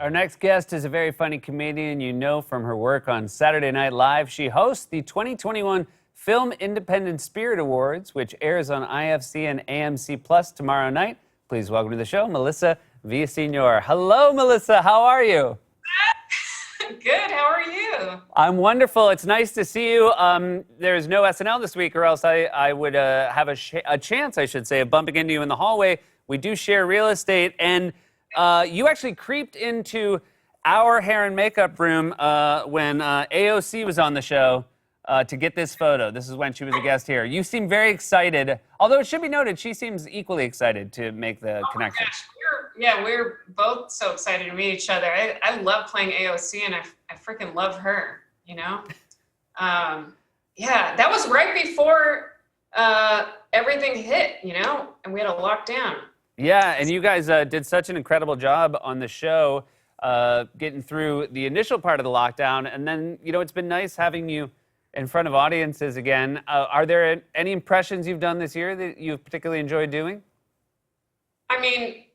Our next guest is a very funny comedian you know from her work on Saturday Night Live. She hosts the 2021 Film Independent Spirit Awards, which airs on IFC and AMC Plus tomorrow night. Please welcome to the show, Melissa Villaseñor. Hello, Melissa. How are you? Good. How are you? I'm wonderful. It's nice to see you. There's no SNL this week, or else I would have a chance, I should say, of bumping into you in the hallway. We do share real estate, and you actually creeped into our hair and makeup room when AOC was on the show to get this photo. This is when she was a guest here. You seem very excited, although it should be noted she seems equally excited to make the connection. We're both so excited to meet each other. I love playing AOC, and I freaking love her, you know? That was right before everything hit, you know? And we had a lockdown. Yeah, and you guys did such an incredible job on the show getting through the initial part of the lockdown. And then, you know, it's been nice having you in front of audiences again. Are there any impressions you've done this year that you've particularly enjoyed doing? I mean,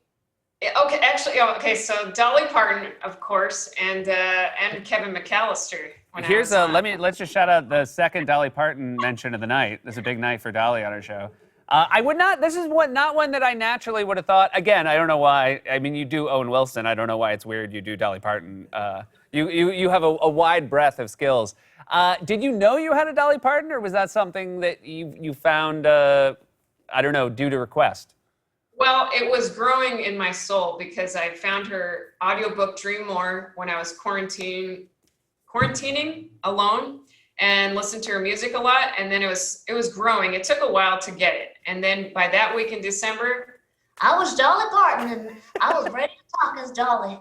okay, so Dolly Parton, of course, and Kevin McAllister. Let's just shout out the second Dolly Parton mention of the night. This is a big night for Dolly on our show. This is not one that I naturally would have thought. Again, I don't know why. I mean, you do Owen Wilson. I don't know why it's weird you do Dolly Parton. You have a wide breadth of skills. Did you know you had a Dolly Parton, or was that something that you found, I don't know, due to request? Well, it was growing in my soul because I found her audiobook Dream More when I was quarantining alone and listened to her music a lot. And then it was growing. It took a while to get it. And then by that week in December, I was Dolly Parton and I was ready to talk as Dolly.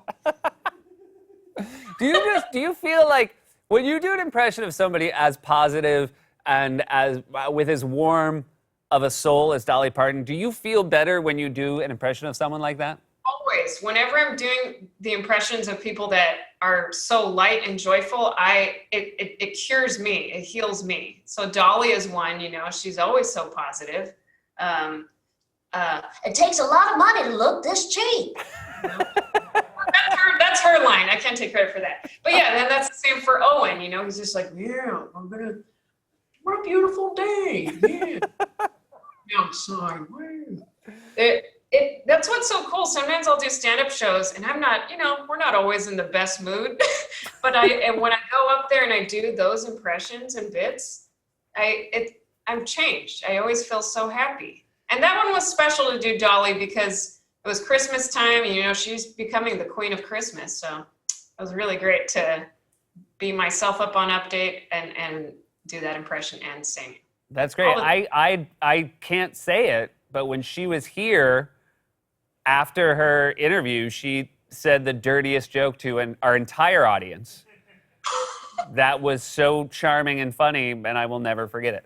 Do you feel like when you do an impression of somebody as positive and as with as warm of a soul as Dolly Parton, do you feel better when you do an impression of someone like that? Always. Whenever I'm doing the impressions of people that are so light and joyful, it cures me. It heals me. So Dolly is one, you know, she's always so positive. It takes a lot of money to look this cheap. You know? That's her line. I can't take credit for that. But yeah, then that's the same for Owen, you know, he's just like, yeah, what a beautiful day. Yeah. Outside. That's what's so cool. Sometimes I'll do stand-up shows and I'm not, you know, we're not always in the best mood. But when I go up there and I do those impressions and bits, I'm changed. I always feel so happy. And that one was special to do Dolly because it was Christmas time and, you know, she's becoming the queen of Christmas. So it was really great to be myself up on Update and do that impression and sing. That's great. I can't say it, but when she was here after her interview, she said the dirtiest joke to our entire audience. That was so charming and funny, and I will never forget it.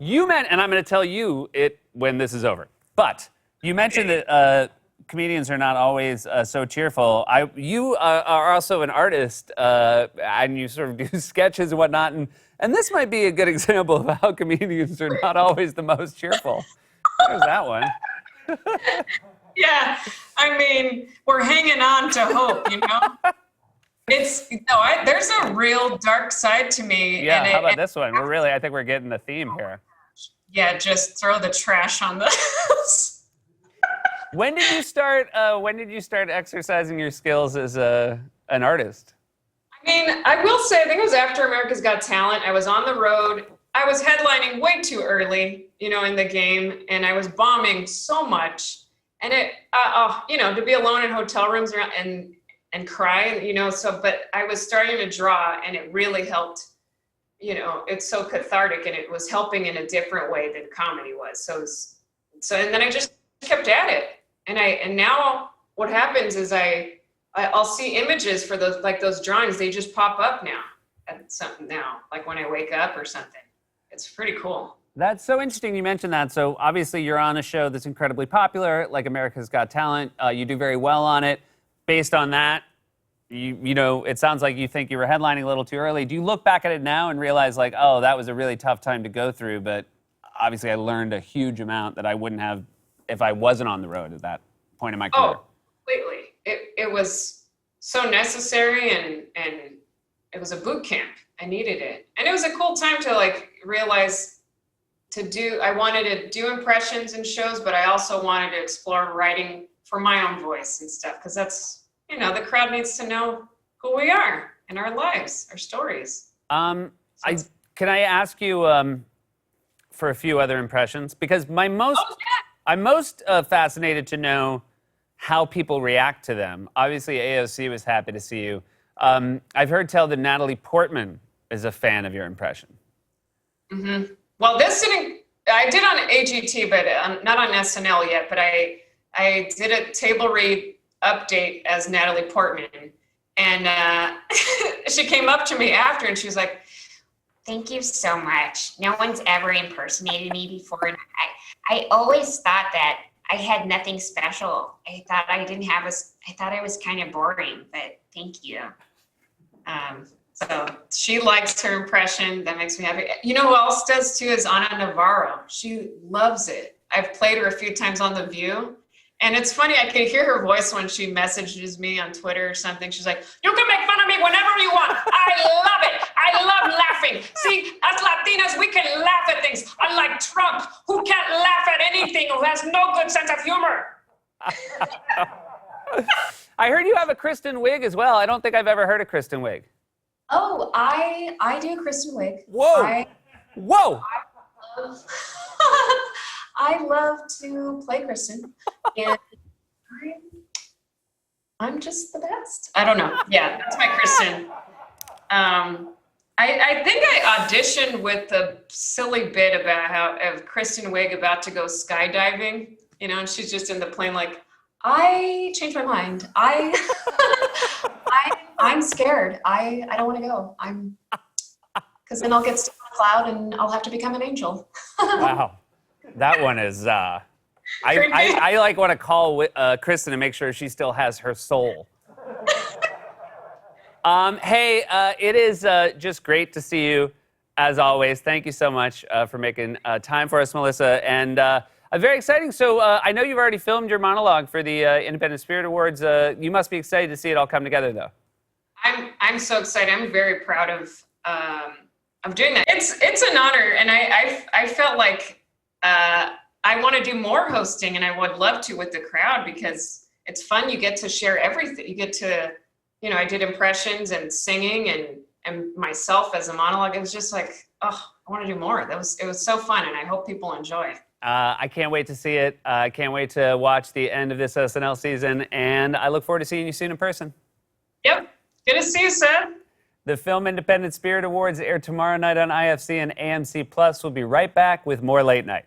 And I'm going to tell you it when this is over. But you mentioned that comedians are not always so cheerful. You are also an artist, and you sort of do sketches and whatnot, and this might be a good example of how comedians are not always the most cheerful. There's that one. Yeah, I mean, we're hanging on to hope, you know? There's a real dark side to me. Yeah, how about this one? I think we're getting the theme here. Yeah, just throw the trash on this. When did you start exercising your skills as an artist? I mean, I will say, I think it was after America's Got Talent. I was on the road. I was headlining way too early, you know, in the game, and I was bombing so much. And you know, to be alone in hotel rooms and cry, you know, but I was starting to draw, and it really helped. You know, it's so cathartic, and it was helping in a different way than comedy was. And then I just kept at it. And now what happens is I'll see images for those drawings. They just pop up now, like when I wake up or something. It's pretty cool. That's so interesting you mentioned that. So obviously you're on a show that's incredibly popular, like America's Got Talent. You do very well on it. Based on that, you know, it sounds like you think you were headlining a little too early. Do you look back at it now and realize like, oh, that was a really tough time to go through, but obviously I learned a huge amount that I wouldn't have if I wasn't on the road at that point in my career? Oh, completely. it was so necessary, and it was a boot camp. I needed it. And it was a cool time to like realize I wanted to do impressions and shows, but I also wanted to explore writing for my own voice and stuff. Cause that's, the crowd needs to know who we are in our lives, our stories. Can I ask you for a few other impressions? Because I'm most fascinated to know how people react to them. Obviously, AOC was happy to see you. I've heard tell that Natalie Portman is a fan of your impression. Mm-hmm. Well, I did on AGT, but not on SNL yet, but I did a table read update as Natalie Portman. And she came up to me after and she was like, "Thank you so much. No one's ever impersonated me before. And I always thought that I had nothing special. I thought I thought I was kind of boring, but thank you." So she likes her impression. That makes me happy. You know who else does too is Ana Navarro. She loves it. I've played her a few times on The View. And it's funny, I can hear her voice when she messages me on Twitter or something. She's like, "You can make fun of me whenever you want. I love it. I love laughing. See, as Latinas, we can laugh at things. Unlike Trump, who can't laugh at anything, who has no good sense of humor." I heard you have a Kristen Wiig as well. I don't think I've ever heard of Kristen Wiig. Oh, I do Kristen Wiig. Whoa! Whoa! I love to play Kristen, and I'm just the best. I don't know. Yeah, that's my Kristen. I think I auditioned with the silly bit about of Kristen Wiig about to go skydiving, and she's just in the plane like, I changed my mind. I'm scared. I don't want to go. Because then I'll get stuck on a cloud and I'll have to become an angel. Wow. That one is, I like want to call Kristen and make sure she still has her soul. Hey, it is just great to see you, as always. Thank you so much for making time for us, Melissa. And very exciting. So I know you've already filmed your monologue for the Independent Spirit Awards. You must be excited to see it all come together, though. I'm so excited. I'm very proud of doing that. It's an honor, and I felt like I want to do more hosting, and I would love to with the crowd because it's fun. You get to share everything. You get to, I did impressions and singing and myself as a monologue. It was just like, oh, I want to do more. It was so fun, and I hope people enjoy. I can't wait to see it. I can't wait to watch the end of this SNL season, and I look forward to seeing you soon in person. Yep. Good to see you, Seth. The Film Independent Spirit Awards air tomorrow night on IFC and AMC+. We'll be right back with more Late Night.